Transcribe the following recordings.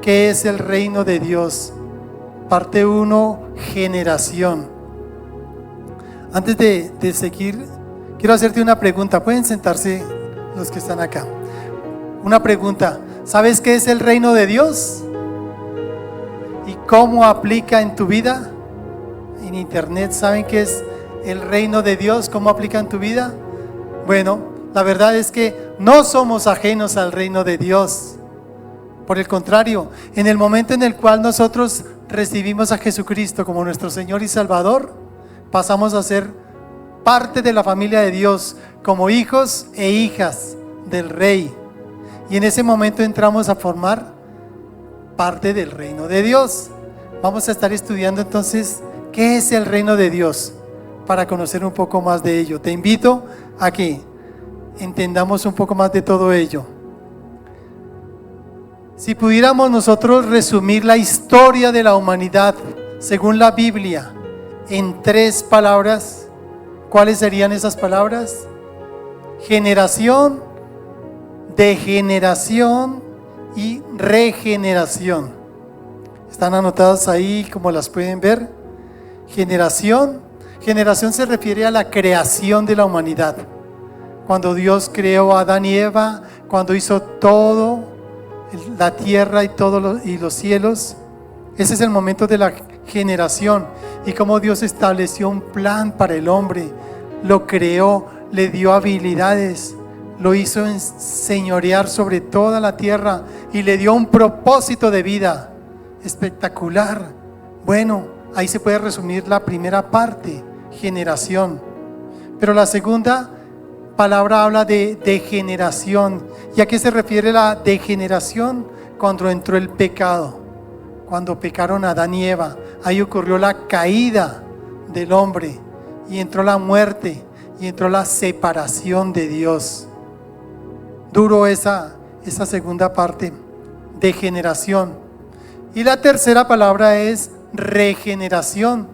¿Qué es el reino de Dios? Parte 1, generación. Antes de seguir, quiero hacerte una pregunta. Pueden sentarse los que están acá. Una pregunta. ¿Sabes qué es el reino de Dios? ¿Y cómo aplica en tu vida? En internet, ¿saben qué es el reino de Dios? ¿Cómo aplica en tu vida? Bueno, la verdad es que no somos ajenos al reino de Dios. Por el contrario, en el momento en el cual nosotros recibimos a Jesucristo como nuestro Señor y Salvador, pasamos a ser parte de la familia de Dios, como hijos e hijas del Rey. Y en ese momento entramos a formar parte del reino de Dios. Vamos a estar estudiando entonces qué es el reino de Dios, para conocer un poco más de ello. Te invito a que entendamos un poco más de todo ello. Si pudiéramos nosotros resumir la historia de la humanidad según la Biblia en 3 palabras, ¿cuáles serían esas palabras? Generación, degeneración y regeneración. Están anotadas ahí como las pueden ver. Generación se refiere a la creación de la humanidad. Cuando Dios creó a Adán y Eva, cuando hizo todo, la tierra y los cielos, ese es el momento de la generación. Y como Dios estableció un plan para el hombre, lo creó, le dio habilidades, lo hizo enseñorear sobre toda la tierra y le dio un propósito de vida espectacular. Bueno, ahí se puede resumir la primera parte, generación. Pero la segunda palabra habla de degeneración. ¿Y a qué se refiere la degeneración? Cuando entró el pecado, cuando pecaron Adán y Eva, ahí ocurrió la caída del hombre y entró la muerte y entró la separación de Dios. Duro esa segunda parte, degeneración. Y la tercera palabra es regeneración,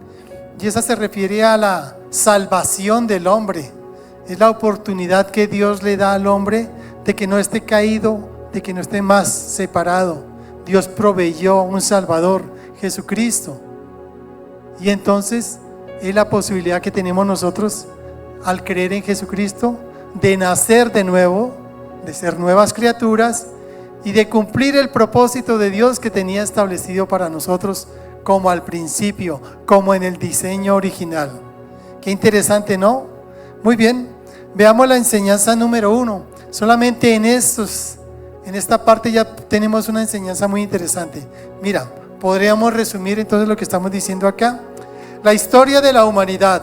y esa se refiere a la salvación del hombre. Es la oportunidad que Dios le da al hombre de que no esté caído, de que no esté más separado. Dios proveyó un Salvador, Jesucristo. Y entonces es la posibilidad que tenemos nosotros al creer en Jesucristo de nacer de nuevo, de ser nuevas criaturas y de cumplir el propósito de Dios que tenía establecido para nosotros, como al principio, como en el diseño original. Qué interesante, ¿no? Muy bien, veamos la enseñanza número 1. Solamente en esta parte ya tenemos una enseñanza muy interesante. Mira, podríamos resumir entonces lo que estamos diciendo acá. La historia de la humanidad,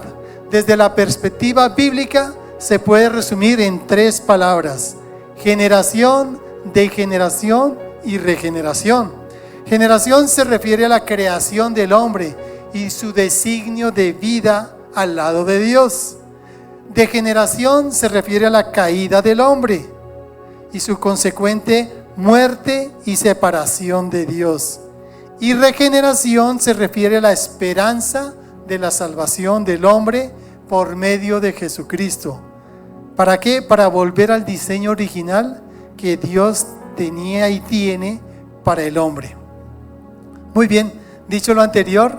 desde la perspectiva bíblica, se puede resumir en 3 palabras: generación, degeneración y regeneración. Generación se refiere a la creación del hombre y su designio de vida al lado de Dios. Degeneración se refiere a la caída del hombre y su consecuente muerte y separación de Dios. Y regeneración se refiere a la esperanza de la salvación del hombre por medio de Jesucristo. ¿Para qué? Para volver al diseño original que Dios tenía y tiene para el hombre. Muy bien, dicho lo anterior,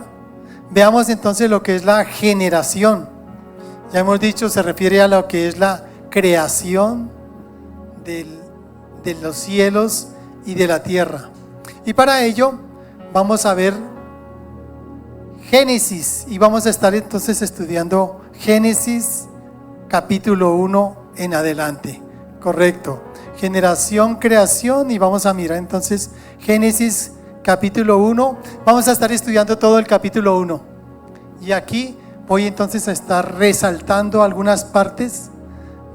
veamos entonces lo que es la generación. Ya hemos dicho, se refiere a lo que es la creación de los cielos y de la tierra. Y para ello vamos a ver Génesis, y vamos a estar entonces estudiando Génesis capítulo 1 en adelante. Correcto. Generación, creación, y vamos a mirar entonces Génesis capítulo 1. Vamos a estar estudiando todo el capítulo 1. Y aquí voy entonces a estar resaltando algunas partes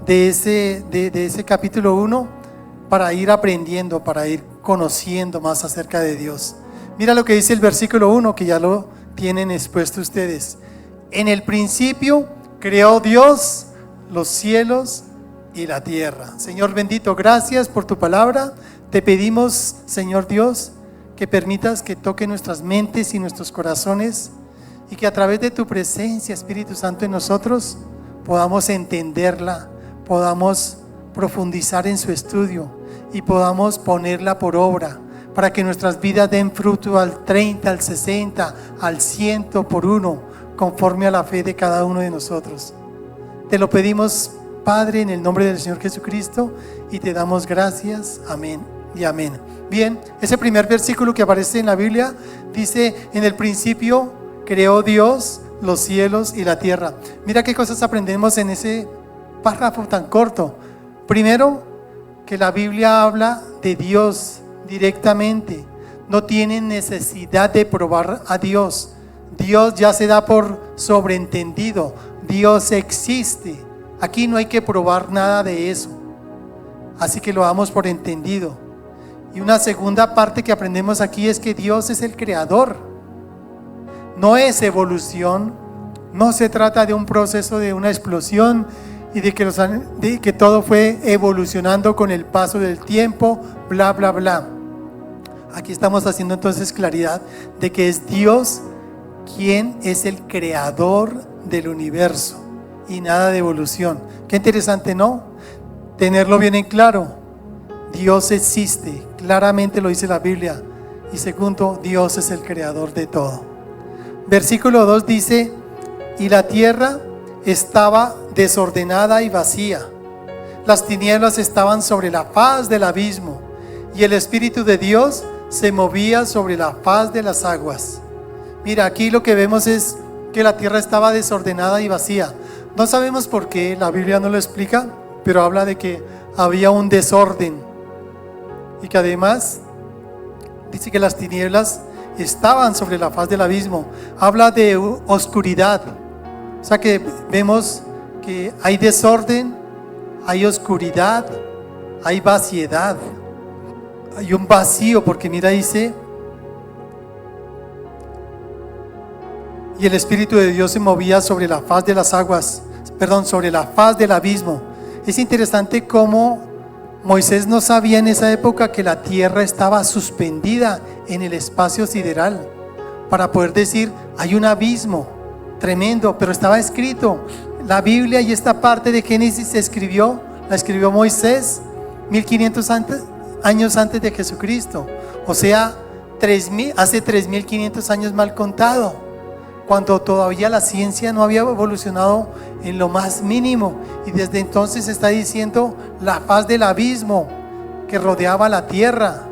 de ese capítulo 1 para ir aprendiendo, para ir conociendo más acerca de Dios. Mira lo que dice el versículo 1, que ya lo tienen expuesto ustedes. En el principio creó Dios los cielos y la tierra. Señor bendito, gracias por tu palabra. Te pedimos, Señor Dios, que permitas que toque nuestras mentes y nuestros corazones, y que a través de tu presencia, Espíritu Santo, en nosotros podamos entenderla, podamos profundizar en su estudio y podamos ponerla por obra para que nuestras vidas den fruto al 30, al 60, al 100 por uno, conforme a la fe de cada uno de nosotros. Te lo pedimos, Padre, en el nombre del Señor Jesucristo, y te damos gracias. Amén y amén. Bien, ese primer versículo que aparece en la Biblia dice: en el principio creó Dios los cielos y la tierra. Mira qué cosas aprendemos en ese párrafo tan corto. Primero, que la Biblia habla de Dios directamente. No tienen necesidad de probar a Dios. Dios ya se da por sobreentendido. Dios existe. Aquí no hay que probar nada de eso. Así que lo damos por entendido. Y una segunda parte que aprendemos aquí es que Dios es el creador. No es evolución. No se trata de un proceso de una explosión y de que todo fue evolucionando con el paso del tiempo, bla, bla, bla. Aquí estamos haciendo entonces claridad de que es Dios quien es el creador del universo y nada de evolución. Qué interesante, ¿no? Tenerlo bien en claro. Dios existe, claramente lo dice la Biblia. Y segundo, Dios es el creador de todo. Versículo 2 dice: y la tierra estaba desordenada y vacía. Las tinieblas estaban sobre la faz del abismo, y el Espíritu de Dios se movía sobre la faz de las aguas. Mira, aquí lo que vemos es que la tierra estaba desordenada y vacía. No sabemos por qué, la Biblia no lo explica, pero habla de que había un desorden y que además dice que las tinieblas estaban sobre la faz del abismo. Habla de oscuridad. O sea que vemos que hay desorden, hay oscuridad, hay vaciedad, hay un vacío, porque mira, dice: y el Espíritu de Dios se movía sobre la faz de las aguas, sobre la faz del abismo. Es interesante cómo Moisés no sabía en esa época que la tierra estaba suspendida en el espacio sideral, para poder decir: hay un abismo tremendo, pero estaba escrito. La Biblia y esta parte de Génesis la escribió Moisés 1500 años antes de Jesucristo. O sea, hace 3500 años mal contado, cuando todavía la ciencia no había evolucionado en lo más mínimo. Y desde entonces está diciendo la faz del abismo que rodeaba la tierra.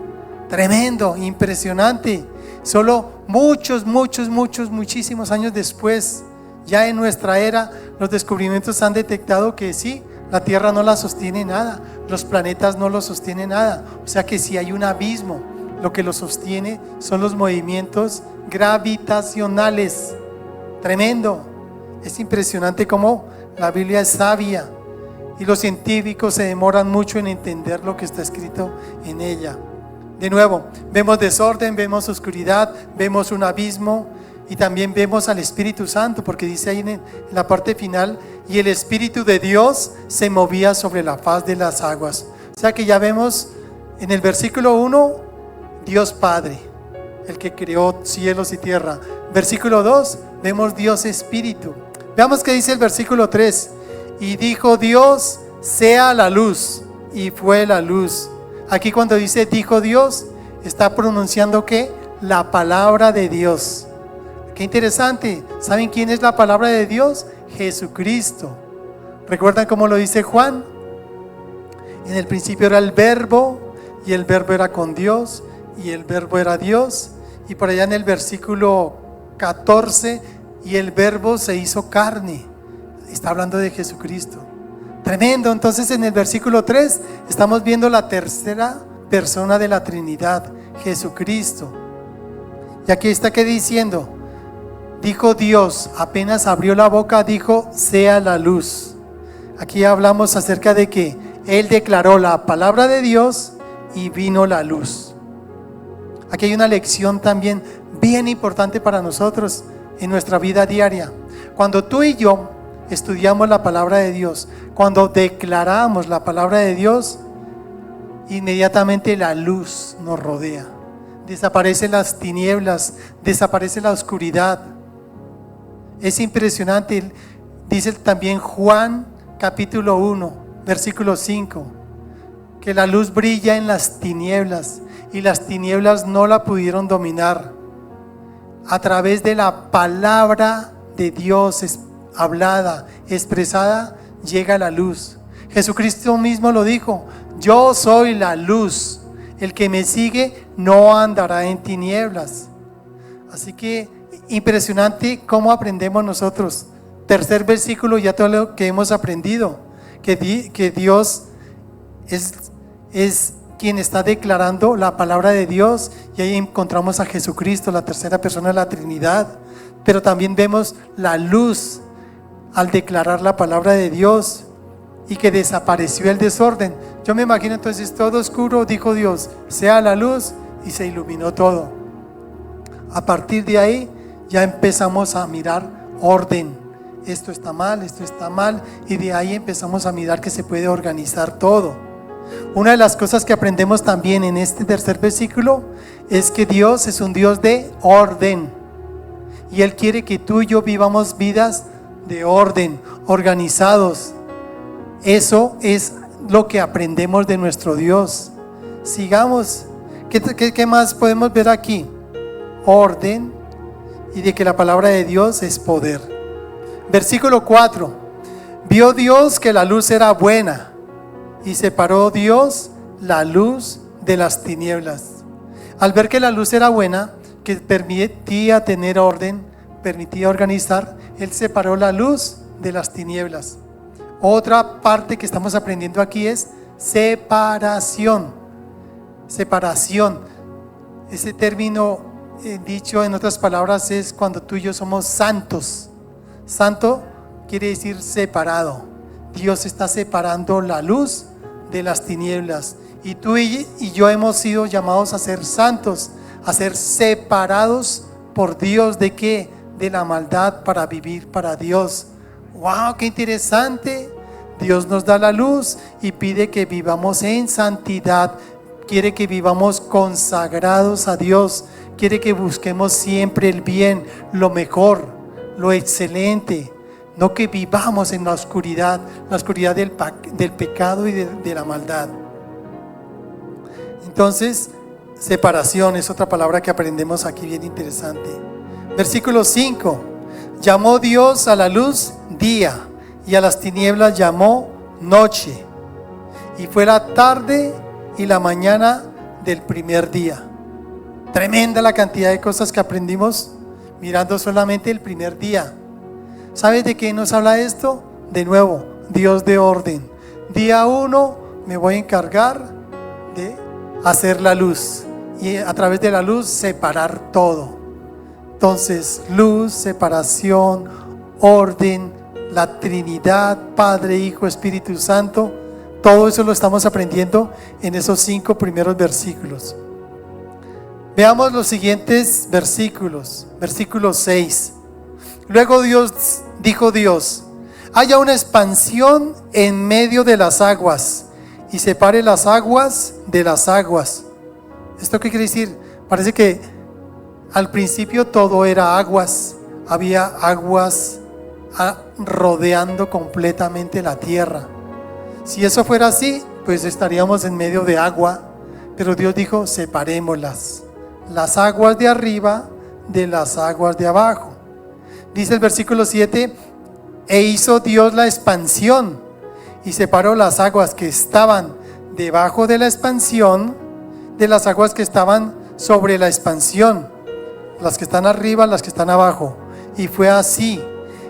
Tremendo, impresionante. Solo muchísimos años después, ya en nuestra era, los descubrimientos han detectado que sí, la tierra no la sostiene nada, los planetas no lo sostienen nada. O sea que si hay un abismo, lo que lo sostiene son los movimientos gravitacionales. Tremendo. Es impresionante cómo la Biblia es sabia y los científicos se demoran mucho en entender lo que está escrito en ella. De nuevo, vemos desorden, vemos oscuridad, vemos un abismo y también vemos al Espíritu Santo, porque dice ahí en la parte final: y el Espíritu de Dios se movía sobre la faz de las aguas. O sea que ya vemos en el versículo 1, Dios Padre, el que creó cielos y tierra. Versículo 2, vemos Dios Espíritu. Veamos qué dice el versículo 3: y dijo Dios: sea la luz, y fue la luz. Aquí cuando dice dijo Dios, está pronunciando ¿qué? La palabra de Dios. Qué interesante. ¿Saben quién es la palabra de Dios? Jesucristo. ¿Recuerdan cómo lo dice Juan? En el principio era el verbo, y el verbo era con Dios, y el verbo era Dios. Y por allá en el versículo 14, y el verbo se hizo carne. Está hablando de Jesucristo. Tremendo. Entonces en el versículo 3 estamos viendo la tercera persona de la Trinidad, Jesucristo. Y aquí está que diciendo: dijo Dios, apenas abrió la boca dijo: sea la luz. Aquí hablamos acerca de que Él declaró la palabra de Dios y vino la luz. Aquí hay una lección también bien importante para nosotros en nuestra vida diaria. Cuando tú y yo estudiamos la palabra de Dios, cuando declaramos la palabra de Dios, inmediatamente la luz nos rodea. Desaparecen las tinieblas, desaparece la oscuridad. Es impresionante. Dice también Juan capítulo 1, versículo 5, que la luz brilla en las tinieblas y las tinieblas no la pudieron dominar. A través de la palabra de Dios hablada, expresada, llega la luz. Jesucristo mismo lo dijo: yo soy la luz, el que me sigue no andará en tinieblas. Así que impresionante cómo aprendemos nosotros. Tercer versículo, ya todo lo que hemos aprendido, que Dios es quien está declarando la palabra de Dios, y ahí encontramos a Jesucristo, la tercera persona de la Trinidad. Pero también vemos la luz al declarar la palabra de Dios, y que desapareció el desorden. Yo me imagino entonces todo oscuro, dijo Dios, sea la luz, y se iluminó todo. A partir de ahí ya empezamos a mirar orden. Esto está mal, y de ahí empezamos a mirar que se puede organizar todo. Una de las cosas que aprendemos también en este tercer versículo es que Dios es un Dios de orden, y Él quiere que tú y yo vivamos vidas de orden, organizados. Eso es lo que aprendemos de nuestro Dios. Sigamos. ¿Qué más podemos ver aquí? Orden, y de que la palabra de Dios es poder. Versículo 4. Vio Dios que la luz era buena, y separó Dios la luz de las tinieblas. Al ver que la luz era buena, que permitía tener orden, permitía organizar, Él separó la luz de las tinieblas. Otra parte que estamos aprendiendo aquí es separación. Separación. Ese término dicho en otras palabras es cuando tú y yo somos santos. Santo quiere decir separado. Dios está separando la luz de las tinieblas, y tú y yo hemos sido llamados a ser santos, a ser separados por Dios. ¿De qué? De la maldad, para vivir para Dios. ¡Wow! ¡Qué interesante! Dios nos da la luz y pide que vivamos en santidad. Quiere que vivamos consagrados a Dios. Quiere que busquemos siempre el bien, lo mejor, lo excelente. No que vivamos en la oscuridad del pecado y de la maldad. Entonces, separación es otra palabra que aprendemos aquí bien interesante. Versículo 5. Llamó Dios a la luz día, y a las tinieblas llamó noche. Y fue la tarde y la mañana del primer día. Tremenda la cantidad de cosas que aprendimos mirando solamente el primer día. ¿Sabes de qué nos habla esto? De nuevo, Dios de orden. Día 1 me voy a encargar de hacer la luz, y a través de la luz separar todo. Entonces, luz, separación, orden, la Trinidad, Padre, Hijo, Espíritu Santo, todo eso lo estamos aprendiendo en esos 5 primeros versículos. Veamos los siguientes versículos. Versículo 6. Luego dijo Dios: haya una expansión en medio de las aguas, y separe las aguas de las aguas. ¿Esto qué quiere decir? Parece que al principio todo era aguas. Había aguas rodeando completamente la tierra. Si eso fuera así, pues estaríamos en medio de agua. Pero Dios dijo: separémoslas, las aguas de arriba de las aguas de abajo. Dice el versículo 7: e hizo Dios la expansión, y separó las aguas que estaban debajo de la expansión de las aguas que estaban sobre la expansión, las que están arriba, las que están abajo. Y fue así.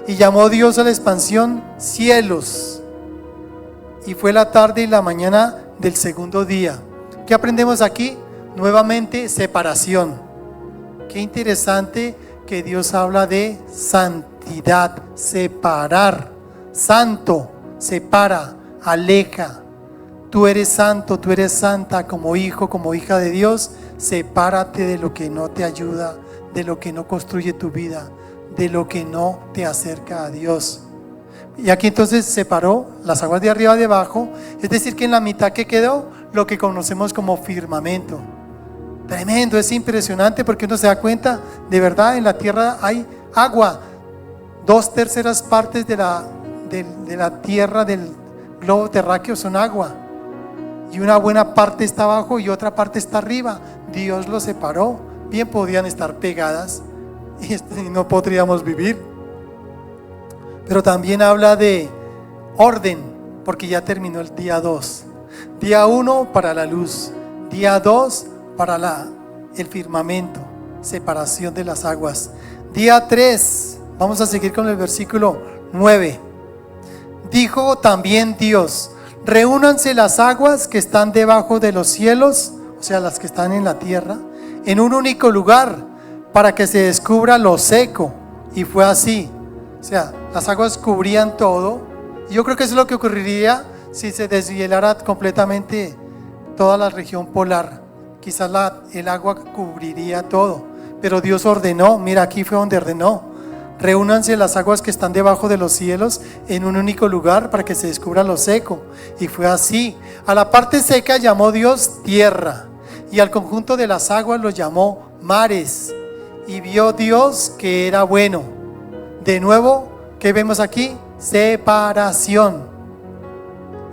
Y llamó Dios a la expansión cielos. Y fue la tarde y la mañana del segundo día. ¿Qué aprendemos aquí? Nuevamente, separación. Qué interesante que Dios habla de santidad, separar. Santo, separa, aleja. Tú eres santo, tú eres santa como hijo, como hija de Dios. Sepárate de lo que no te ayuda, de lo que no construye tu vida, de lo que no te acerca a Dios. Y aquí entonces separó las aguas de arriba y de abajo, es decir que en la mitad que quedó lo que conocemos como firmamento. Tremendo, es impresionante porque uno se da cuenta, de verdad en la tierra hay agua. 2/3 partes de la tierra, del globo terráqueo, son agua. y una buena parte está abajo y otra parte está arriba. Dios los separó. Bien podían estar pegadas y no podríamos vivir. Pero también habla de orden, porque ya terminó el día 2. Día 1 para la luz, día 2 para el firmamento, separación de las aguas. Día 3, vamos a seguir con el versículo 9. Dijo también Dios: reúnanse las aguas que están debajo de los cielos, o sea, las que están en la tierra, en un único lugar, para que se descubra lo seco. Y fue así. O sea, las aguas cubrían todo. Y yo creo que eso es lo que ocurriría si se deshielara completamente toda la región polar. Quizás el agua cubriría todo. Pero Dios ordenó, mira, aquí fue donde ordenó: reúnanse las aguas que están debajo de los cielos en un único lugar para que se descubra lo seco. Y fue así. A la parte seca llamó Dios tierra, y al conjunto de las aguas los llamó mares. Y vio Dios que era bueno. De nuevo, ¿qué vemos aquí? Separación.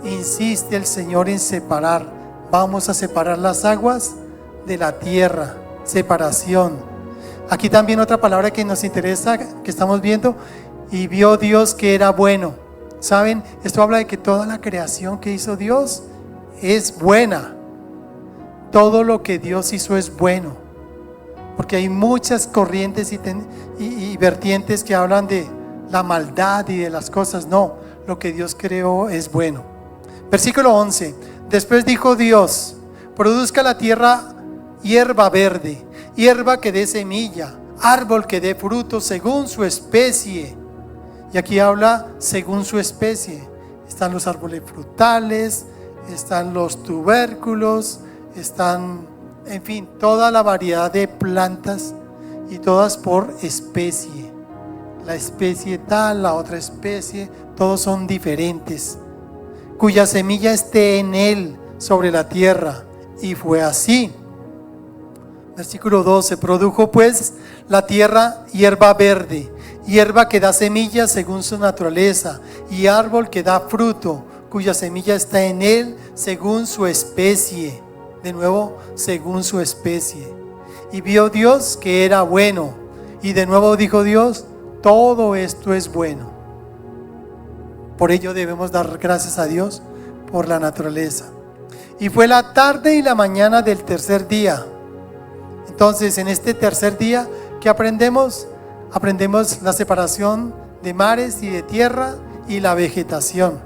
Insiste el Señor en separar. Vamos a separar las aguas de la tierra. Separación. Aquí también otra palabra que nos interesa, que estamos viendo: y vio Dios que era bueno. ¿Saben? Esto habla de que toda la creación que hizo Dios es buena. Todo lo que Dios hizo es bueno. Porque hay muchas corrientes y vertientes que hablan de la maldad y de las cosas. No, lo que Dios creó es bueno. Versículo 11. Después dijo Dios: produzca la tierra hierba verde, hierba que dé semilla, árbol que dé fruto según su especie. Y aquí habla según su especie. Están los árboles frutales, están los tubérculos, están, en fin, toda la variedad de plantas, y todas por especie. La especie tal, la otra especie, todos son diferentes. Cuya semilla esté en él sobre la tierra. Y fue así. Versículo 12. Produjo pues la tierra hierba verde, hierba que da semilla según su naturaleza, y árbol que da fruto, cuya semilla está en él según su especie. De nuevo, según su especie. Y vio Dios que era bueno. Y de nuevo dijo Dios: todo esto es bueno. Por ello debemos dar gracias a Dios por la naturaleza. Y fue la tarde y la mañana del tercer día. Entonces, en este tercer día, ¿qué aprendemos? Aprendemos la separación de mares y de tierra y la vegetación.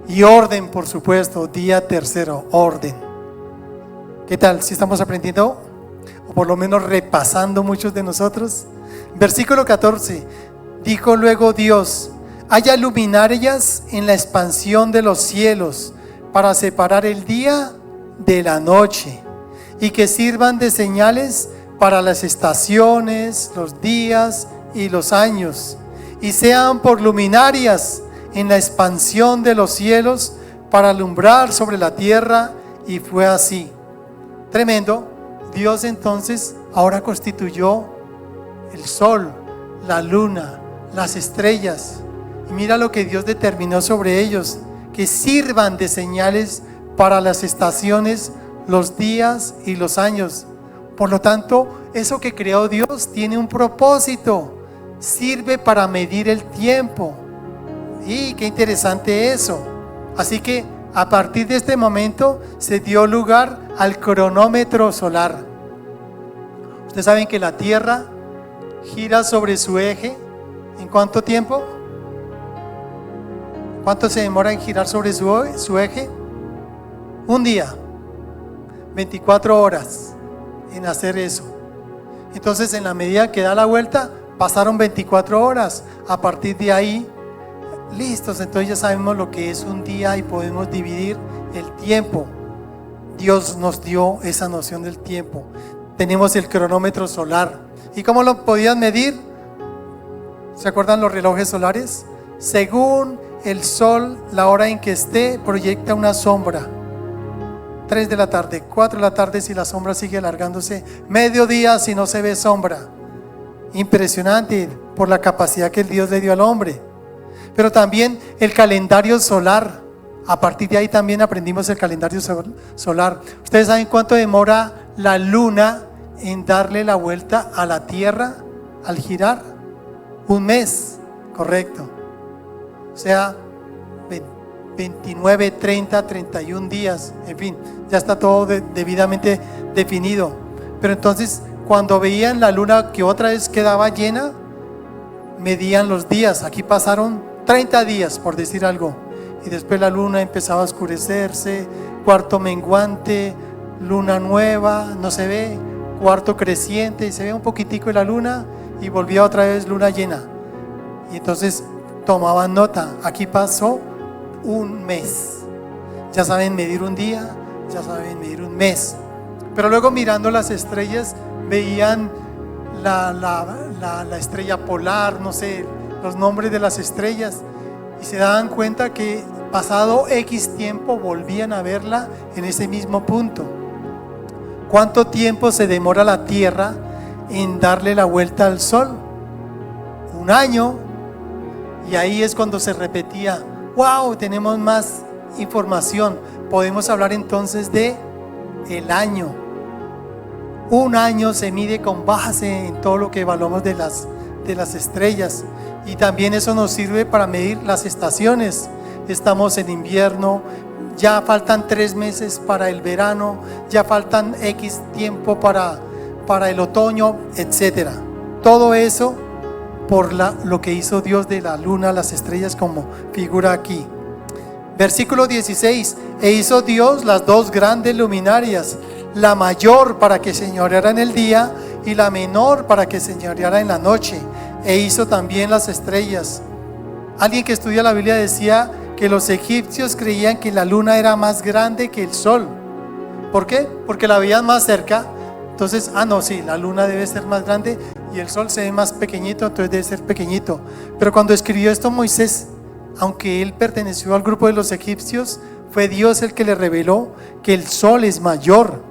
Y orden, por supuesto, día tercero, orden. ¿Qué tal? ¿Si estamos aprendiendo? O por lo menos repasando muchos de nosotros. Versículo 14. Dijo luego Dios: haya luminarias en la expansión de los cielos para separar el día de la noche, y que sirvan de señales para las estaciones, los días y los años, y sean por luminarias en la expansión de los cielos para alumbrar sobre la tierra. Y fue así. Tremendo. Dios entonces ahora constituyó el sol, la luna, las estrellas, y mira lo que Dios determinó sobre ellos: que sirvan de señales para las estaciones, los días y los años. Por lo tanto, eso que creó Dios tiene un propósito, sirve para medir el tiempo. Y qué interesante eso. Así que a partir de este momento se dio lugar al cronómetro solar. Ustedes saben que la Tierra gira sobre su eje. ¿En cuánto tiempo? ¿Cuánto se demora en girar sobre su eje? Un día, 24 horas en hacer eso. Entonces, en la medida que da la vuelta, pasaron 24 horas. A partir de ahí, listos, entonces ya sabemos lo que es un día y podemos dividir el tiempo. Dios nos dio esa noción del tiempo. Tenemos el cronómetro solar. ¿Y cómo lo podían medir? ¿Se acuerdan los relojes solares? Según el sol, la hora en que esté, proyecta una sombra. 3 de la tarde, 4 de la tarde si la sombra sigue alargándose, mediodía si no se ve sombra. Impresionante por la capacidad que el Dios le dio al hombre. Pero también el calendario solar. A partir de ahí también aprendimos el calendario solar. ¿Ustedes saben cuánto demora la luna en darle la vuelta a la Tierra al girar? Un mes, correcto. O sea, 29, 30, 31 días, en fin, ya está todo debidamente definido. Pero entonces, cuando veían la luna que otra vez quedaba llena, medían los días. Aquí pasaron 30 días, por decir algo. Y después la luna empezaba a oscurecerse, cuarto menguante, luna nueva, no se ve, cuarto creciente, y se ve un poquitico de la luna, y volvía otra vez luna llena. Y entonces tomaban nota. Aquí pasó un mes. Ya saben medir un día, ya saben medir un mes. Pero luego mirando las estrellas, veían la estrella polar, no sé, los nombres de las estrellas, y se daban cuenta que pasado X tiempo volvían a verla en ese mismo punto. ¿Cuánto tiempo se demora la Tierra en darle la vuelta al Sol? Un año. Y ahí es cuando se repetía: wow, tenemos más información. Podemos hablar entonces de el año. Un año se mide con base en todo lo que evaluamos de las estrellas. Y también eso nos sirve para medir las estaciones. Estamos en invierno, ya faltan 3 meses para el verano, ya faltan X tiempo para el otoño, etc. Todo eso por lo que hizo Dios de la luna, las estrellas, como figura aquí. Versículo 16: e hizo Dios las 2 grandes luminarias, la mayor para que señoreara en el día y la menor para que señoreara en la noche. E hizo también las estrellas. Alguien que estudia la Biblia decía que los egipcios creían que la luna era más grande que el sol. ¿Por qué? Porque la veían más cerca. Entonces, no, sí, la luna debe ser más grande y el sol se ve más pequeñito, entonces debe ser pequeñito. Pero cuando escribió esto Moisés, aunque él perteneció al grupo de los egipcios, fue Dios el que le reveló que el sol es mayor.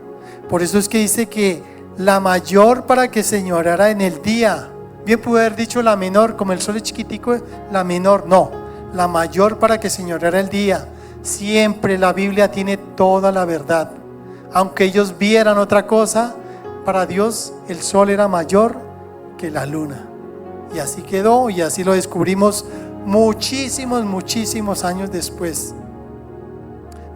Por eso es que dice que la mayor para que señoreara en el día. Bien pudo haber dicho la menor, como el sol es chiquitico, la menor. No, la mayor para que señoreara el día. Siempre la Biblia tiene toda la verdad. Aunque ellos vieran otra cosa, para Dios el sol era mayor que la luna. Y así quedó, y así lo descubrimos muchísimos años después.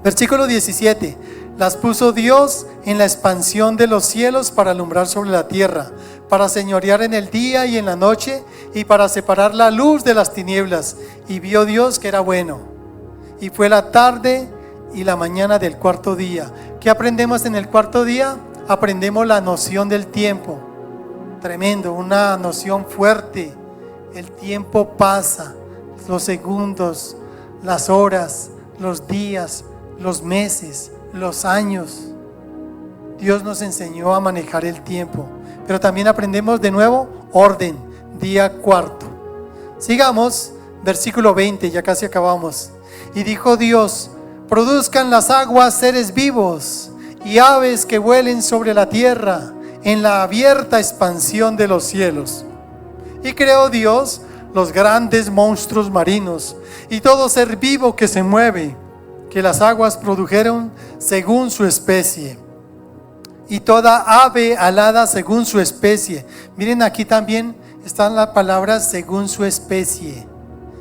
Versículo 17: las puso Dios en la expansión de los cielos para alumbrar sobre la tierra, para señorear en el día y en la noche, y para separar la luz de las tinieblas. Y vio Dios que era bueno. Y fue la tarde y la mañana del 4.º día. ¿Qué aprendemos en el 4.º día? Aprendemos la noción del tiempo. Tremendo, una noción fuerte. El tiempo pasa, los segundos, las horas, los días, los meses, los años. Dios nos enseñó a manejar el tiempo. Pero también aprendemos de nuevo orden, día 4. Sigamos, versículo 20, ya casi acabamos. Y dijo Dios: produzcan las aguas seres vivos y aves que vuelen sobre la tierra en la abierta expansión de los cielos. Y creó Dios los grandes monstruos marinos y todo ser vivo que se mueve, que las aguas produjeron según su especie, y toda ave alada según su especie. Miren, aquí también están las palabras según su especie.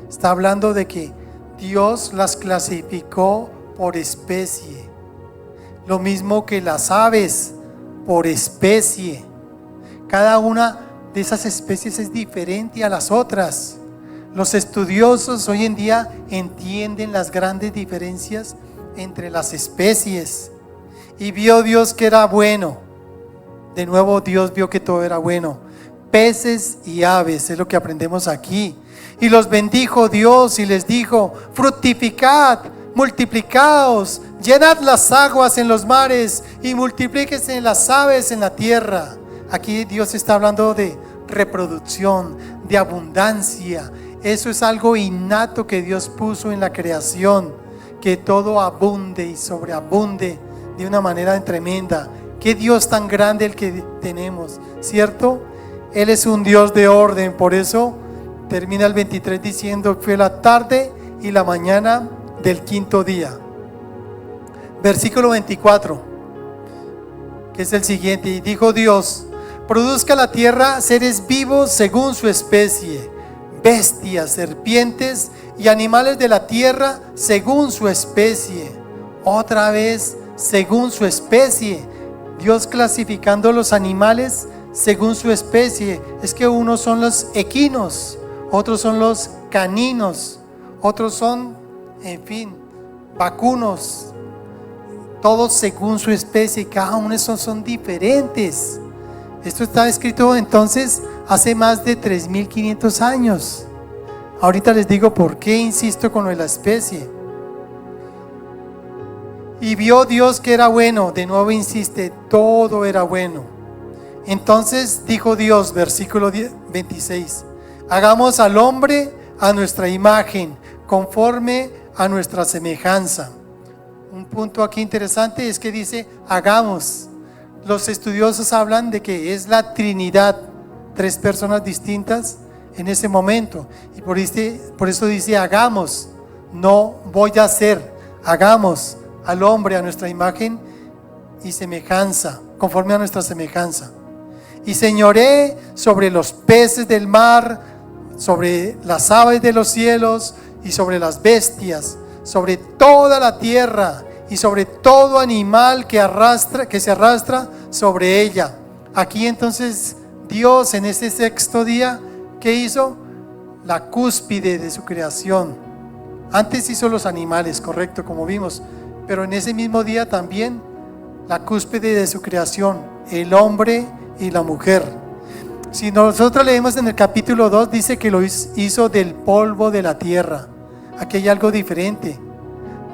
Está hablando de que Dios las clasificó por especie. Lo mismo que las aves, por especie. Cada una de esas especies es diferente a las otras. Los estudiosos hoy en día entienden las grandes diferencias entre las especies. Y vio Dios que era bueno. De nuevo Dios vio que todo era bueno. Peces y aves, es lo que aprendemos aquí. Y los bendijo Dios y les dijo: fructificad, multiplicaos, llenad las aguas en los mares y multiplíquense las aves en la tierra. Aquí Dios está hablando de reproducción, de abundancia. Eso es algo innato que Dios puso en la creación, que todo abunde y sobreabunde de una manera tremenda. Qué Dios tan grande el que tenemos, ¿cierto? Él es un Dios de orden. Por eso termina el 23 diciendo: fue la tarde y la mañana del quinto día. Versículo 24, que es el siguiente. Y dijo Dios: produzca la tierra seres vivos según su especie, bestias, serpientes y animales de la tierra según su especie. Otra vez, según su especie. Dios clasificando los animales según su especie. Es que unos son los equinos, otros son los caninos, otros son, en fin, vacunos. Todos según su especie. Cada uno de esos son diferentes. Esto está escrito entonces hace más de 3.500 años. Ahorita les digo por qué insisto con lo de la especie. Y vio Dios que era bueno. De nuevo insiste, todo era bueno. Entonces dijo Dios, versículo 26: hagamos al hombre a nuestra imagen, conforme a nuestra semejanza. Un punto aquí interesante es que dice hagamos. Los estudiosos hablan de que es la Trinidad, tres personas distintas en ese momento. Y por eso dice hagamos, no voy a hacer. Hagamos al hombre a nuestra imagen y semejanza, conforme a nuestra semejanza. Y señoré sobre los peces del mar, sobre las aves de los cielos y sobre las bestias, sobre toda la tierra y sobre todo animal que se arrastra sobre ella. Aquí entonces Dios en este sexto día, ¿qué hizo? La cúspide de su creación. Antes hizo los animales, correcto, como vimos, pero en ese mismo día también la cúspide de su creación, el hombre y la mujer. Si nosotros leemos en el capítulo 2, dice que lo hizo del polvo de la tierra. Aquí hay algo diferente.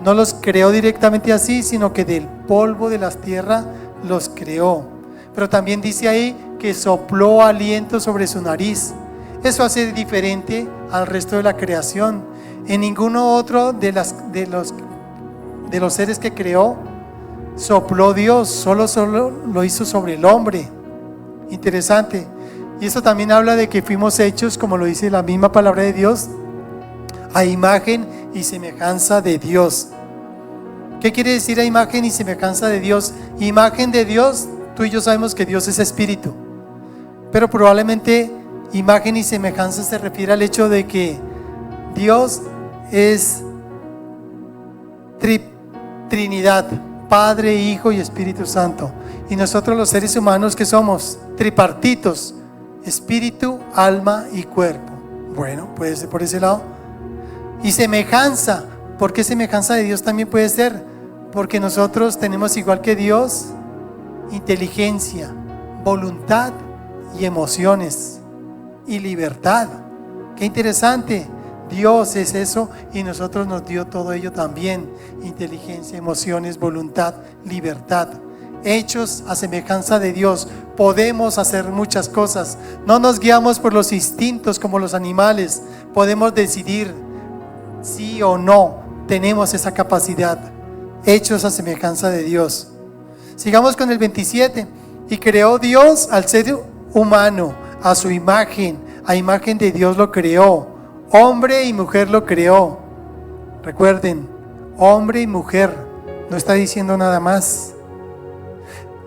No los creó directamente así, sino que del polvo de la tierra los creó. Pero también dice ahí que sopló aliento sobre su nariz. Eso hace diferente al resto de la creación. En ninguno otro de los seres que creó sopló Dios, solo lo hizo sobre el hombre. Interesante. Y eso también habla de que fuimos hechos, como lo dice la misma palabra de Dios, a imagen y semejanza de Dios. ¿Qué quiere decir a imagen y semejanza de Dios? Imagen de Dios, tú y yo sabemos que Dios es espíritu, pero probablemente imagen y semejanza se refiere al hecho de que Dios es Trinidad, Padre, Hijo y Espíritu Santo. Y nosotros los seres humanos, ¿qué somos? Tripartitos: espíritu, alma y cuerpo. Bueno, puede ser por ese lado. Y semejanza, ¿por qué semejanza de Dios también puede ser? Porque nosotros tenemos, igual que Dios, inteligencia, voluntad y emociones y libertad. Qué interesante. Dios es eso y nosotros nos dio todo ello también: inteligencia, emociones, voluntad, libertad. Hechos a semejanza de Dios, podemos hacer muchas cosas. No nos guiamos por los instintos como los animales. Podemos decidir sí o no. Tenemos esa capacidad. Hechos a semejanza de Dios. Sigamos con el 27. Y creó Dios al ser humano a su imagen, a imagen de Dios lo creó. Hombre y mujer lo creó. Recuerden, hombre y mujer, no está diciendo nada más.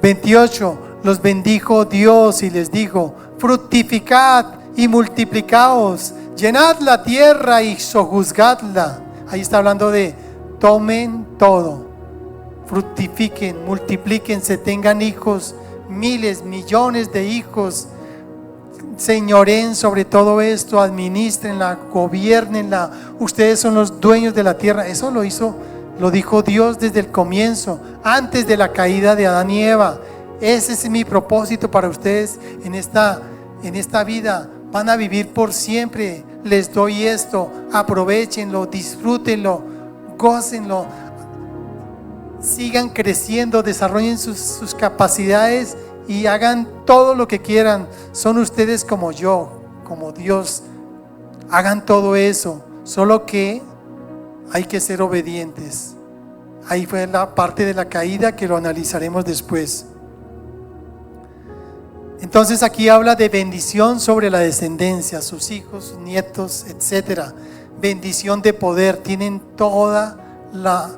28. Los bendijo Dios y les dijo: fructificad y multiplicaos, llenad la tierra y sojuzgadla. Ahí está hablando de tomen todo, fructifiquen, multiplíquense, tengan hijos, miles, millones de hijos. Señoren sobre todo esto, administrenla, gobiernenla. Ustedes son los dueños de la tierra. Eso lo dijo Dios desde el comienzo, antes de la caída de Adán y Eva. Ese es mi propósito para ustedes en esta vida. Van a vivir por siempre. Les doy esto, aprovechenlo, disfrútenlo, gócenlo, sigan creciendo, desarrollen sus capacidades y hagan todo lo que quieran. Son ustedes como yo, como Dios. Hagan todo eso, solo que hay que ser obedientes. Ahí fue la parte de la caída que lo analizaremos después. Entonces aquí habla de bendición sobre la descendencia, sus hijos, sus nietos, etcétera. Bendición de poder, tienen toda la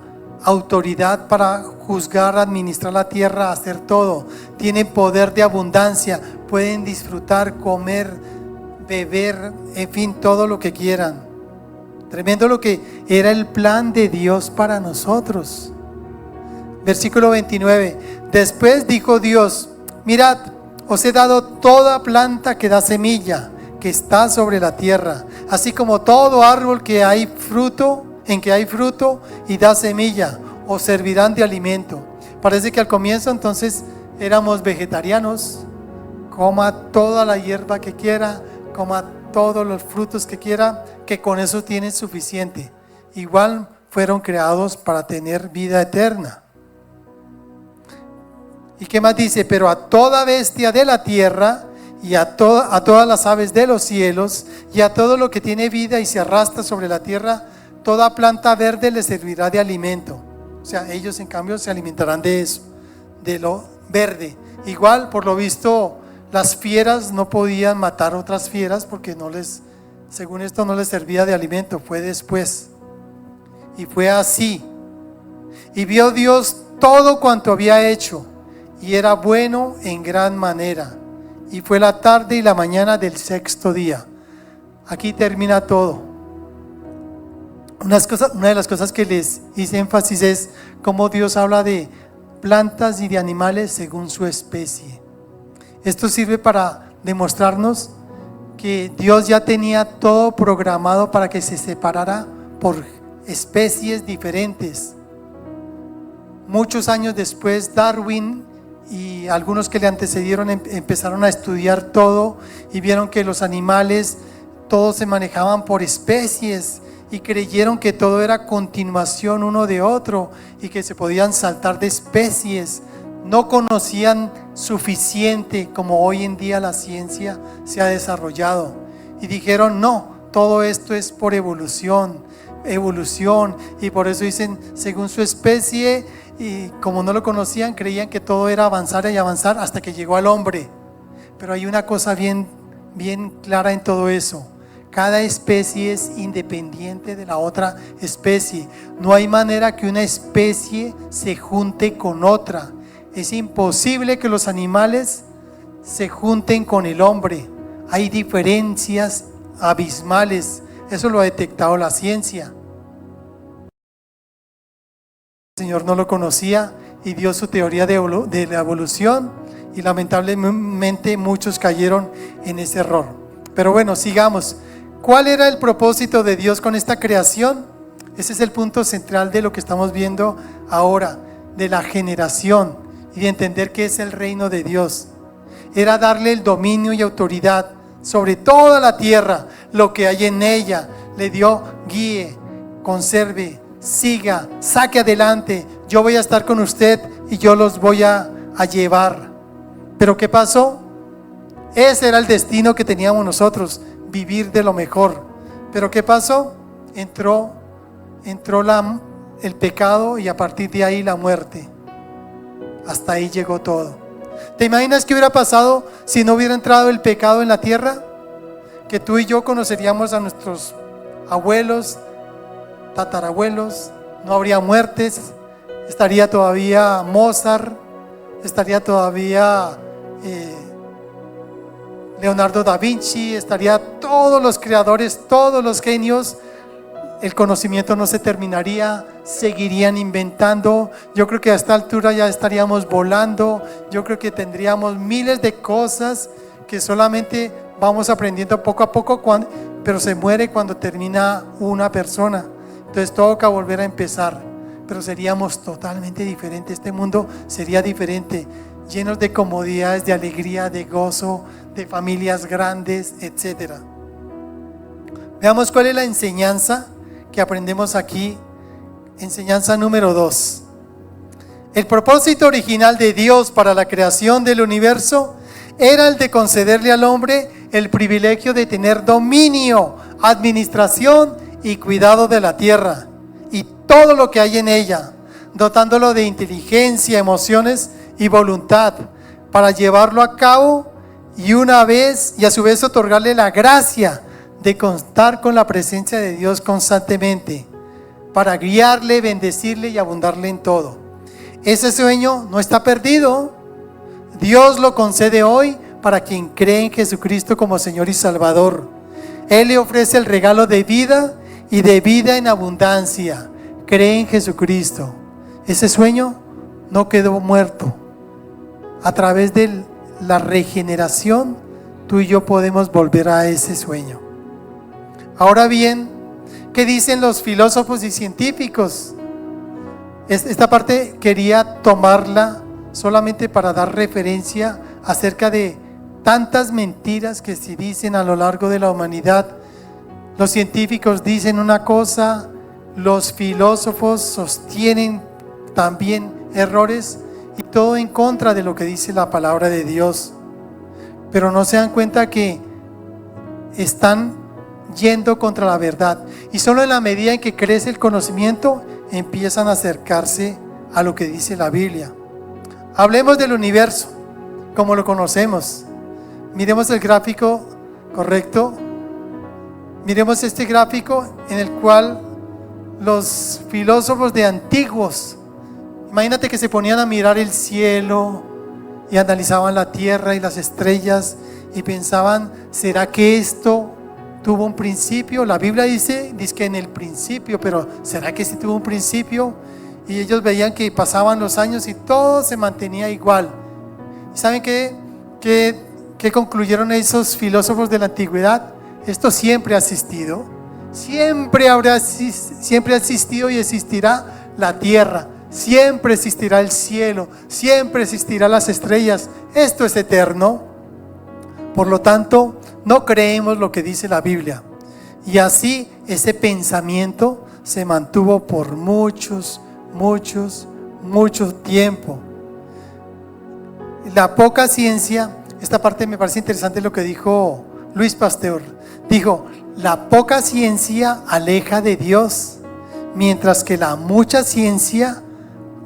autoridad para juzgar, administrar la tierra, hacer todo. Tienen poder de abundancia, pueden disfrutar, comer, beber, en fin, todo lo que quieran. Tremendo lo que era el plan de Dios para nosotros. Versículo 29. Después dijo Dios: mirad, os he dado toda planta que da semilla, que está sobre la tierra, así como todo árbol que hay fruto, en que hay fruto y da semilla, os servirán de alimento. Parece que al comienzo entonces éramos vegetarianos. Coma toda la hierba que quiera, coma todos los frutos que quiera, que con eso tienen suficiente. Igual fueron creados para tener vida eterna. ¿Y qué más dice? Pero a toda bestia de la tierra y a todas las aves de los cielos y a todo lo que tiene vida y se arrastra sobre la tierra, toda planta verde les servirá de alimento. O sea, ellos en cambio se alimentarán de eso, de lo verde. Igual, por lo visto, las fieras no podían matar otras fieras porque según esto no les servía de alimento. Fue después. Y fue así. Y vio Dios todo cuanto había hecho, y era bueno en gran manera. Y fue la tarde y la mañana del sexto día. Aquí termina todo. Una de las cosas que les hice énfasis es cómo Dios habla de plantas y de animales según su especie. Esto sirve para demostrarnos que Dios ya tenía todo programado para que se separara por especies diferentes. Muchos años después, Darwin y algunos que le antecedieron empezaron a estudiar todo y vieron que los animales todos se manejaban por especies y creyeron que todo era continuación uno de otro y que se podían saltar de especies. No conocían suficiente como hoy en día la ciencia se ha desarrollado y dijeron: no, todo esto es por evolución, y por eso dicen según su especie. Y como no lo conocían, creían que todo era avanzar y avanzar hasta que llegó al hombre. Pero hay una cosa bien clara en todo eso: cada especie es independiente de la otra especie. No hay manera que una especie se junte con otra. Es imposible que los animales se junten con el hombre. Hay diferencias abismales. Eso lo ha detectado la ciencia. El Señor no lo conocía y dio su teoría de la evolución, y lamentablemente muchos cayeron en ese error. Pero bueno, sigamos. ¿Cuál era el propósito de Dios con esta creación? Ese es el punto central de lo que estamos viendo ahora, de la generación y de entender qué es el reino de Dios. Era darle el dominio y autoridad sobre toda la tierra, lo que hay en ella. Le dio: guíe, conserve, siga, saque adelante, yo voy a estar con usted y yo los voy a llevar. Pero ¿qué pasó? Ese era el destino que teníamos nosotros, vivir de lo mejor. Pero ¿qué pasó? Entró el pecado y a partir de ahí la muerte. Hasta ahí llegó todo. ¿Te imaginas qué hubiera pasado si no hubiera entrado el pecado en la tierra? Que tú y yo conoceríamos a nuestros abuelos, tatarabuelos, no habría muertes, estaría todavía Mozart, estaría todavía Leonardo da Vinci, estaría todos los creadores, todos los genios. El conocimiento no se terminaría, seguirían inventando. Yo creo que a esta altura ya estaríamos volando. Yo creo que tendríamos miles de cosas que solamente vamos aprendiendo poco a poco, pero se muere cuando termina una persona. Entonces toca volver a empezar, pero seríamos totalmente diferentes. Este mundo sería diferente, llenos de comodidades, de alegría, de gozo, de familias grandes, etc. Veamos cuál es la enseñanza que aprendemos aquí. Enseñanza número 2. El propósito original de Dios para la creación del universo era el de concederle al hombre el privilegio de tener dominio, administración y cuidado de la tierra y todo lo que hay en ella, dotándolo de inteligencia, emociones y voluntad para llevarlo a cabo, y a su vez otorgarle la gracia de contar con la presencia de Dios constantemente para guiarle, bendecirle y abundarle en todo. Ese sueño no está perdido. Dios lo concede hoy para quien cree en Jesucristo como Señor y Salvador. Él le ofrece el regalo de vida y de vida en abundancia. Cree en Jesucristo. Ese sueño no quedó muerto. A través de la regeneración, tú y yo podemos volver a ese sueño. Ahora bien, ¿qué dicen los filósofos y científicos? Esta parte quería tomarla solamente para dar referencia acerca de tantas mentiras que se dicen a lo largo de la humanidad. Los científicos dicen una cosa, los filósofos sostienen también errores y todo en contra de lo que dice la palabra de Dios. Pero no se dan cuenta que están yendo contra la verdad. Y solo en la medida en que crece el conocimiento, empiezan a acercarse a lo que dice la Biblia. Hablemos del universo como lo conocemos. Miremos el gráfico, ¿correcto? Miremos este gráfico en el cual los filósofos de antiguos, imagínate que se ponían a mirar el cielo y analizaban la tierra y las estrellas y pensaban, ¿será que esto tuvo un principio? La Biblia dice que en el principio, pero ¿será que sí tuvo un principio? Y ellos veían que pasaban los años y todo se mantenía igual. ¿Saben qué concluyeron esos filósofos de la antigüedad? Esto siempre ha existido, siempre ha existido y existirá la tierra, siempre existirá el cielo, siempre existirán las estrellas. Esto es eterno. Por lo tanto, no creemos lo que dice la Biblia. Y así ese pensamiento se mantuvo por mucho tiempo. La poca ciencia, esta parte me parece interesante lo que dijo Luis Pasteur. Dijo, la poca ciencia aleja de Dios, mientras que la mucha ciencia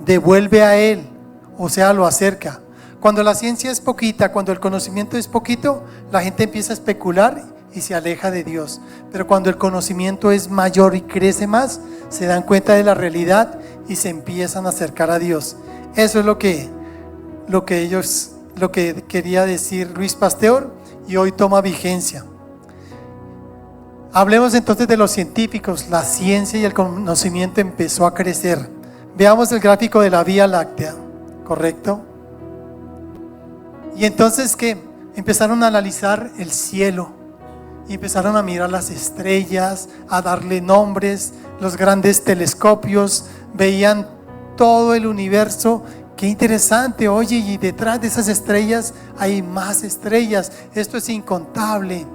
devuelve a Él, o sea, lo acerca. Cuando la ciencia es poquita, cuando el conocimiento es poquito, la gente empieza a especular y se aleja de Dios. Pero cuando el conocimiento es mayor y crece más, se dan cuenta de la realidad y se empiezan a acercar a Dios. Eso es lo que quería decir Luis Pasteur y hoy toma vigencia. Hablemos entonces de los científicos. La ciencia y el conocimiento empezó a crecer. Veamos el gráfico de la Vía Láctea, ¿correcto? Y entonces que empezaron a analizar el cielo y empezaron a mirar las estrellas, a darle nombres, los grandes telescopios, veían todo el universo. Qué interesante, oye, y detrás de esas estrellas hay más estrellas, esto es incontable.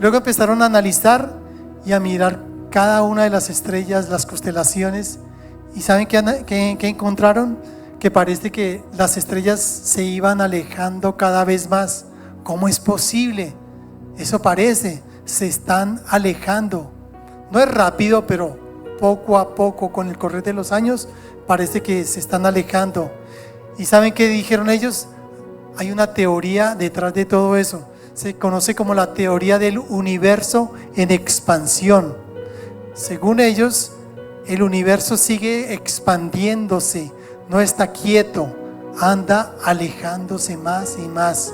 Luego empezaron a analizar y a mirar cada una de las estrellas, las constelaciones, y ¿saben qué encontraron? Que parece que las estrellas se iban alejando cada vez más. ¿Cómo es posible? Eso parece, se están alejando. No es rápido, pero poco a poco, con el correr de los años, parece que se están alejando. ¿Y saben qué dijeron ellos? Hay una teoría detrás de todo eso. Se conoce como la teoría del universo en expansión. Según ellos, el universo sigue expandiéndose, no está quieto, anda alejándose más y más.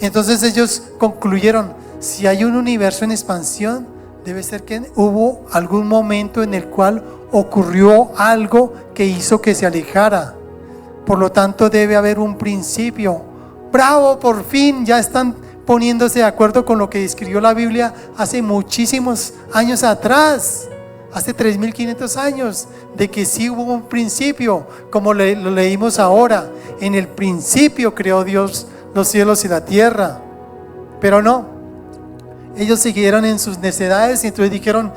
Entonces ellos concluyeron, si hay un universo en expansión, debe ser que hubo algún momento en el cual ocurrió algo que hizo que se alejara. Por lo tanto, debe haber un principio. ¡Bravo! Por fin ya están poniéndose de acuerdo con lo que describió la Biblia hace muchísimos años atrás, hace 3.500 años, de que sí hubo un principio, como lo leímos ahora. En el principio creó Dios los cielos y la tierra. Pero no, ellos siguieron en sus necedades y entonces dijeron,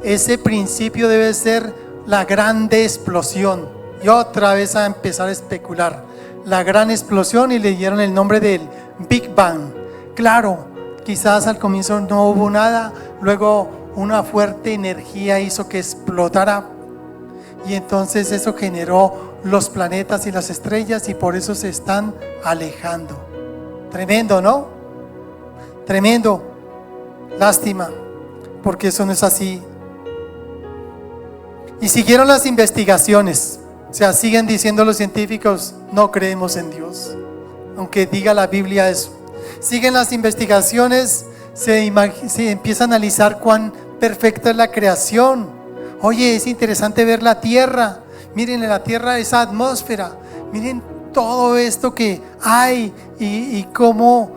ese principio debe ser la grande explosión. Y otra vez a empezar a especular la gran explosión y le dieron el nombre del Big Bang. Claro, quizás al comienzo no hubo nada, luego una fuerte energía hizo que explotara y entonces eso generó los planetas y las estrellas y por eso se están alejando. Tremendo, ¿no? Tremendo. Lástima, porque eso no es así. Y siguieron las investigaciones. O sea, siguen diciendo los científicos, no creemos en Dios, aunque diga la Biblia eso. Siguen las investigaciones, se empieza a analizar cuán perfecta es la creación. Oye, es interesante ver la tierra. Miren en la tierra esa atmósfera. Miren todo esto que hay y cómo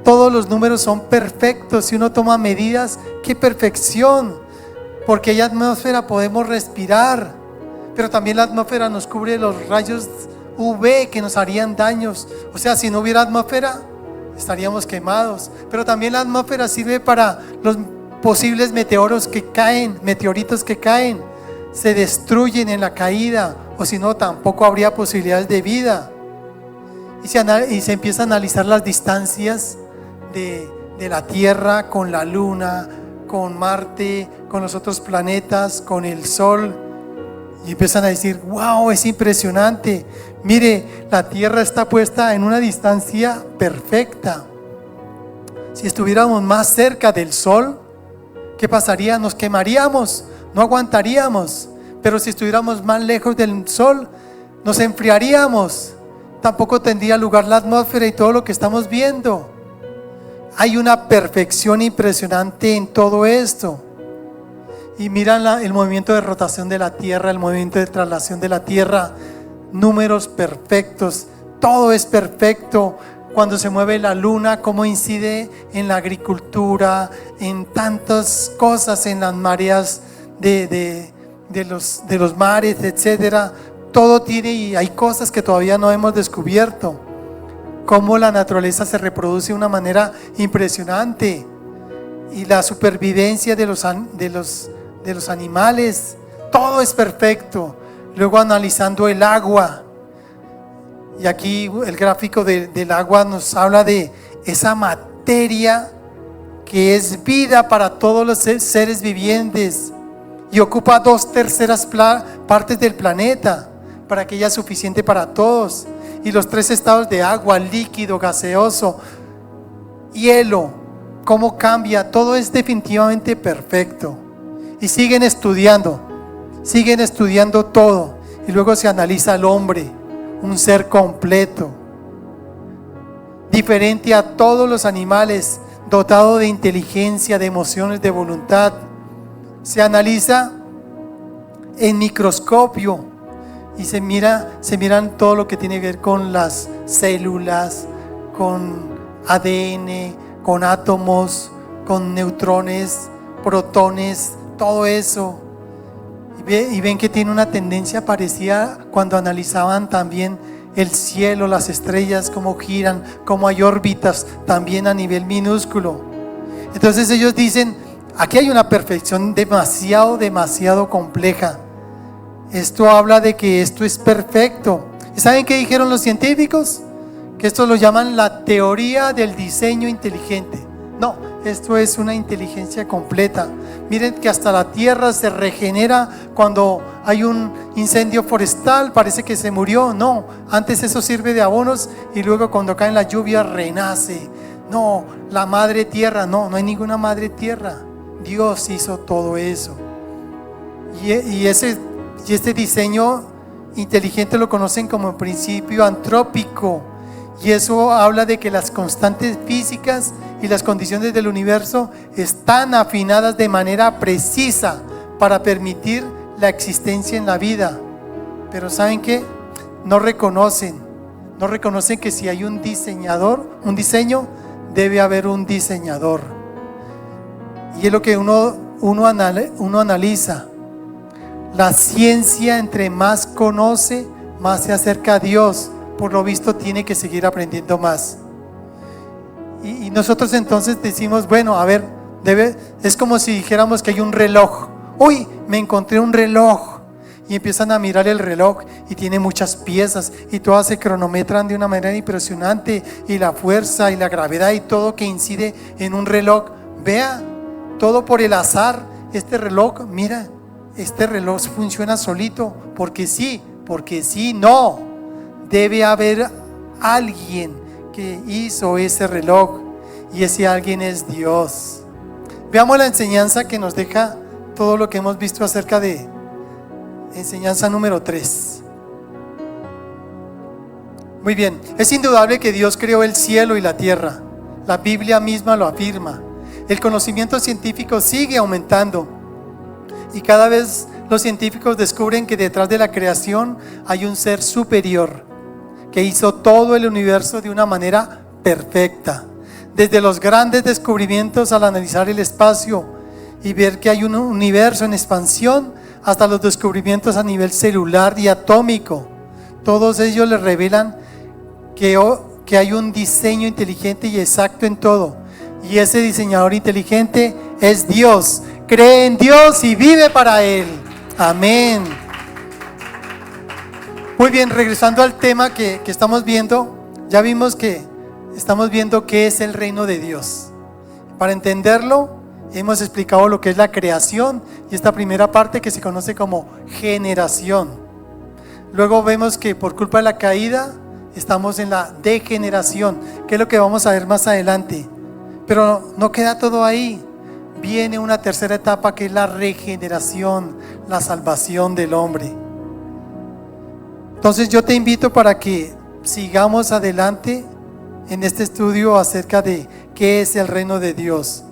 todos los números son perfectos. Si uno toma medidas, qué perfección. Porque hay atmósfera, podemos respirar. Pero también la atmósfera nos cubre los rayos UV que nos harían daños. O sea, si no hubiera atmósfera, estaríamos quemados. Pero también la atmósfera sirve para los posibles meteoritos que caen, se destruyen en la caída, o si no, tampoco habría posibilidades de vida. Y se empieza a analizar las distancias de la Tierra con la Luna, con Marte, con los otros planetas, con el Sol. Y empiezan a decir, wow, es impresionante. Mire, la Tierra está puesta en una distancia perfecta. Si estuviéramos más cerca del Sol, ¿qué pasaría? Nos quemaríamos, no aguantaríamos. Pero si estuviéramos más lejos del Sol, nos enfriaríamos. Tampoco tendría lugar la atmósfera y todo lo que estamos viendo. Hay una perfección impresionante en todo esto. Y miran el movimiento de rotación de la Tierra, el movimiento de traslación de la Tierra, números perfectos, todo es perfecto. Cuando se mueve la Luna, cómo incide en la agricultura, en tantas cosas, en las mareas de los mares, etcétera. Todo tiene, y hay cosas que todavía no hemos descubierto. Cómo la naturaleza se reproduce de una manera impresionante. Y la supervivencia de los animales, todo es perfecto. Luego analizando el agua, y aquí el gráfico del agua nos habla de esa materia que es vida para todos los seres vivientes y ocupa 2/3 partes del planeta para que haya suficiente para todos. Y los 3 estados de agua, líquido, gaseoso, hielo, cómo cambia, todo es definitivamente perfecto. Y siguen estudiando todo. Y luego se analiza al hombre, un ser completo, diferente a todos los animales, dotado de inteligencia, de emociones, de voluntad. Se analiza en microscopio y se miran todo lo que tiene que ver con las células, con ADN, con átomos, con neutrones, protones, todo eso. Y ven que tiene una tendencia parecida cuando analizaban también el cielo, las estrellas, cómo giran, cómo hay órbitas también a nivel minúsculo. Entonces ellos dicen, aquí hay una perfección demasiado compleja. Esto habla de que esto es perfecto. ¿Y saben qué dijeron los científicos? Que esto lo llaman la teoría del diseño inteligente. No, esto es una inteligencia completa. Miren que hasta la tierra se regenera cuando hay un incendio forestal, parece que se murió. No, antes eso sirve de abonos y luego cuando cae la lluvia renace. No, la madre tierra, no hay ninguna madre tierra. Dios hizo todo eso. Y este diseño inteligente lo conocen como principio antrópico. Y eso habla de que las constantes físicas y las condiciones del universo están afinadas de manera precisa para permitir la existencia en la vida. Pero ¿saben qué? No reconocen que si hay un diseño, debe haber un diseñador. Y es lo que uno analiza. La ciencia, entre más conoce, más se acerca a Dios. Por lo visto tiene que seguir aprendiendo más. Y nosotros entonces decimos, bueno, a ver, es como si dijéramos que hay un reloj. Uy, me encontré un reloj. Y empiezan a mirar el reloj y tiene muchas piezas y todas se cronometran de una manera impresionante, y la fuerza y la gravedad y todo que incide en un reloj. Vea, todo por el azar. Este reloj, mira, este reloj funciona solito porque sí, no. Debe haber alguien que hizo ese reloj, y ese alguien es Dios. Veamos la enseñanza que nos deja todo lo que hemos visto acerca de Enseñanza número 3. Muy bien, es indudable que Dios creó el cielo y la tierra. La Biblia misma lo afirma. El conocimiento científico sigue aumentando y cada vez los científicos descubren que detrás de la creación hay un ser superior que hizo todo el universo de una manera perfecta. Desde los grandes descubrimientos al analizar el espacio y ver que hay un universo en expansión, hasta los descubrimientos a nivel celular y atómico, todos ellos les revelan que hay un diseño inteligente y exacto en todo. Y ese diseñador inteligente es Dios. Cree en Dios y vive para Él. Amén. Muy bien, regresando al tema que estamos viendo, ya vimos que estamos viendo qué es el reino de Dios. Para entenderlo, hemos explicado lo que es la creación y esta primera parte que se conoce como generación. Luego vemos que por culpa de la caída estamos en la degeneración, que es lo que vamos a ver más adelante. Pero no queda todo ahí. Viene una tercera etapa que es la regeneración, la salvación del hombre. Entonces yo te invito para que sigamos adelante en este estudio acerca de qué es el reino de Dios.